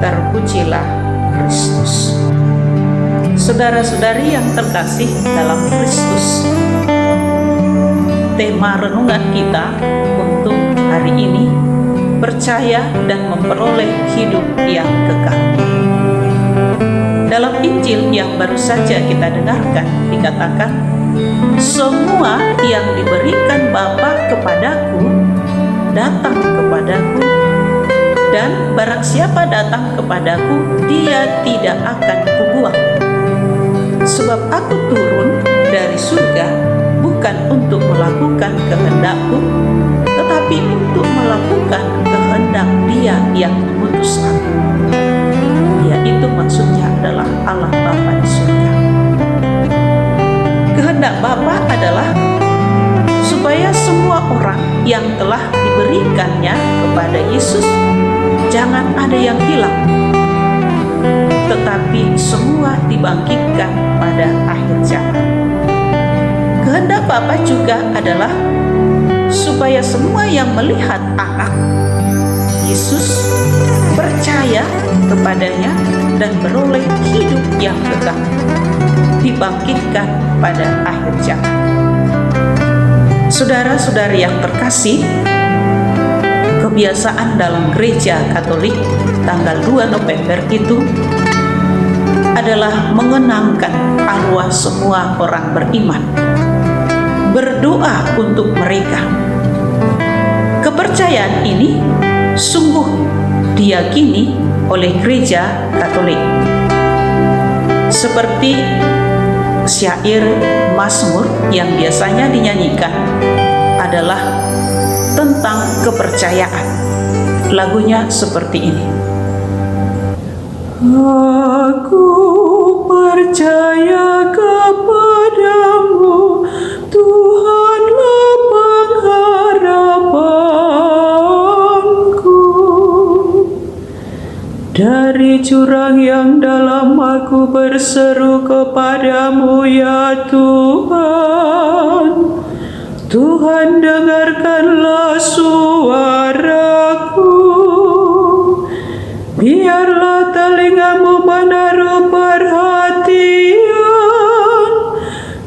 Terpujilah Kristus. Saudara-saudari yang terkasih dalam Kristus, tema renungan kita untuk hari ini, percaya dan memperoleh hidup yang kekal. Dalam Injil yang baru saja kita dengarkan dikatakan, semua yang diberikan Bapa kepadaku datang kepadaku, dan barang siapa datang kepadaku, dia tidak akan kubuang. Sebab aku turun dari surga bukan untuk melakukan kehendakku, tetapi untuk melakukan kehendak Dia yang mengutus aku. Yaitu maksudnya adalah Allah Bapa di surga. Kehendak Bapa adalah supaya semua orang yang telah diberikannya kepada Yesus jangan ada yang hilang, tetapi semua dibangkitkan pada akhir zaman. Kehendak Bapa juga adalah supaya semua yang melihat anak Yesus percaya kepadanya dan beroleh hidup yang kekal, dibangkitkan pada akhir zaman. Saudara-saudari yang terkasih, kebiasaan dalam gereja Katolik tanggal 2 November itu adalah mengenangkan arwah semua orang beriman, berdoa untuk mereka. Kepercayaan ini sungguh diyakini oleh gereja Katolik. Seperti syair Mazmur yang biasanya dinyanyikan adalah tentang kepercayaan. Lagunya seperti ini. Aku percaya kepadamu, Tuhanlah pengharapanku. Dari jurang yang dalam aku berseru kepadamu, ya Tuhan. Tuhan, dengarkanlah suaraku. Biarlah telingamu menaruh perhatian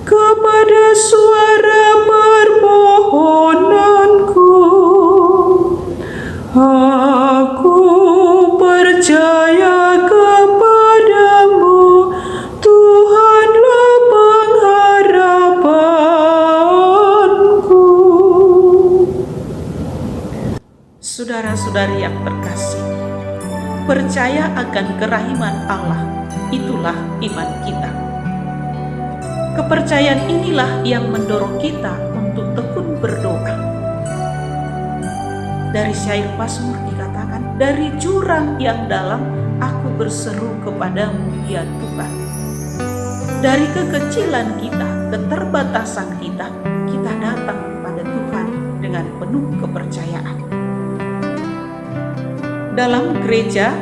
kepada suara permohonanku. Aku percaya kepadamu, Tuhanlah pengharapanku. Saudara-saudari yang terkasih, percaya akan kerahiman Allah, itulah iman kita. Kepercayaan inilah yang mendorong kita untuk tekun berdoa. Dari syair Mazmur dikatakan, dari jurang yang dalam aku berseru kepadamu, ya Tuhan. Dari kekecilan kita, keterbatasan kita, kita datang kepada Tuhan dengan penuh kepercayaan. Dalam gereja,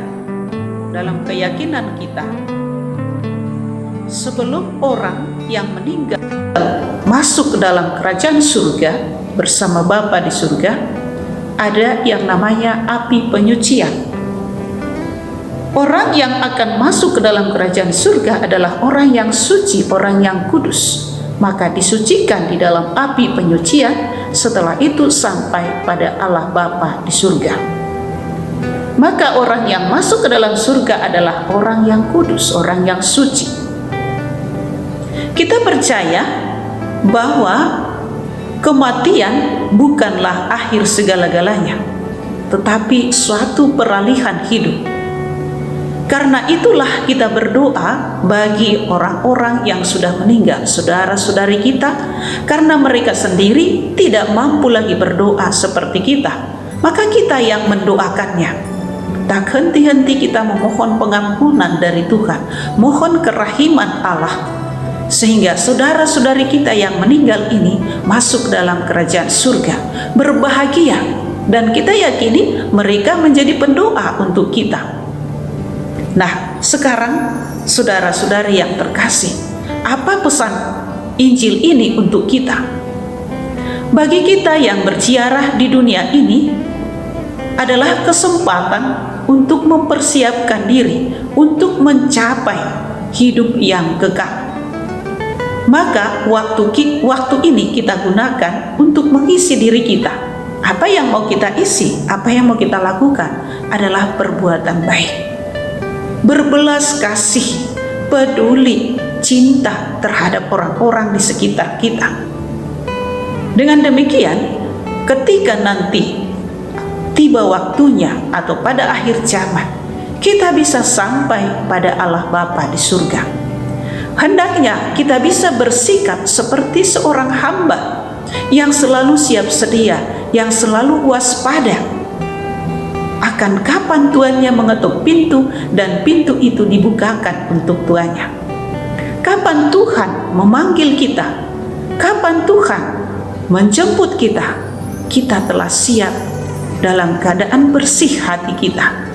dalam keyakinan kita, sebelum orang yang meninggal masuk ke dalam kerajaan surga bersama Bapa di surga, ada yang namanya api penyucian. Orang yang akan masuk ke dalam kerajaan surga adalah orang yang suci, orang yang kudus. Maka disucikan di dalam api penyucian, setelah itu sampai pada Allah Bapa di surga. Maka orang yang masuk ke dalam surga adalah orang yang kudus, orang yang suci. Kita percaya bahwa kematian bukanlah akhir segala-galanya, tetapi suatu peralihan hidup. Karena itulah kita berdoa bagi orang-orang yang sudah meninggal, saudara-saudari kita, karena mereka sendiri tidak mampu lagi berdoa seperti kita, maka kita yang mendoakannya. Tak henti-henti kita memohon pengampunan dari Tuhan, mohon kerahiman Allah, sehingga saudara-saudari kita yang meninggal ini masuk dalam kerajaan surga, berbahagia, dan kita yakini mereka menjadi pendoa untuk kita. Nah, sekarang saudara-saudari yang terkasih, apa pesan Injil ini untuk kita? Bagi kita yang berziarah di dunia ini adalah kesempatan untuk mempersiapkan diri untuk mencapai hidup yang kekal. Maka waktu ini kita gunakan untuk mengisi diri kita. Apa yang mau kita isi, apa yang mau kita lakukan adalah perbuatan baik. Berbelas kasih, peduli, cinta terhadap orang-orang di sekitar kita. Dengan demikian, ketika nanti tiba waktunya atau pada akhir zaman, kita bisa sampai pada Allah Bapa di surga. Hendaknya kita bisa bersikap seperti seorang hamba yang selalu siap sedia, yang selalu waspada akan kapan tuannya mengetuk pintu dan pintu itu dibukakan untuk tuannya. Kapan Tuhan memanggil kita, kapan Tuhan menjemput kita, kita telah siap dalam keadaan bersih hati kita.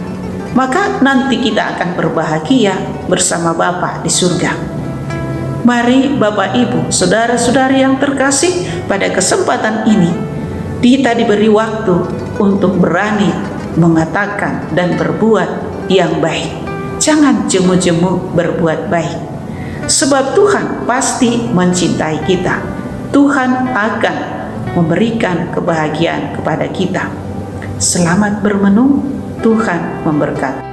Maka nanti kita akan berbahagia bersama Bapa di surga. Mari Bapak Ibu, saudara-saudari yang terkasih, pada kesempatan ini kita diberi waktu untuk berani mengatakan dan berbuat yang baik. Jangan jemu-jemu berbuat baik, sebab Tuhan pasti mencintai kita. Tuhan akan memberikan kebahagiaan kepada kita. Selamat bermenung, Tuhan memberkati.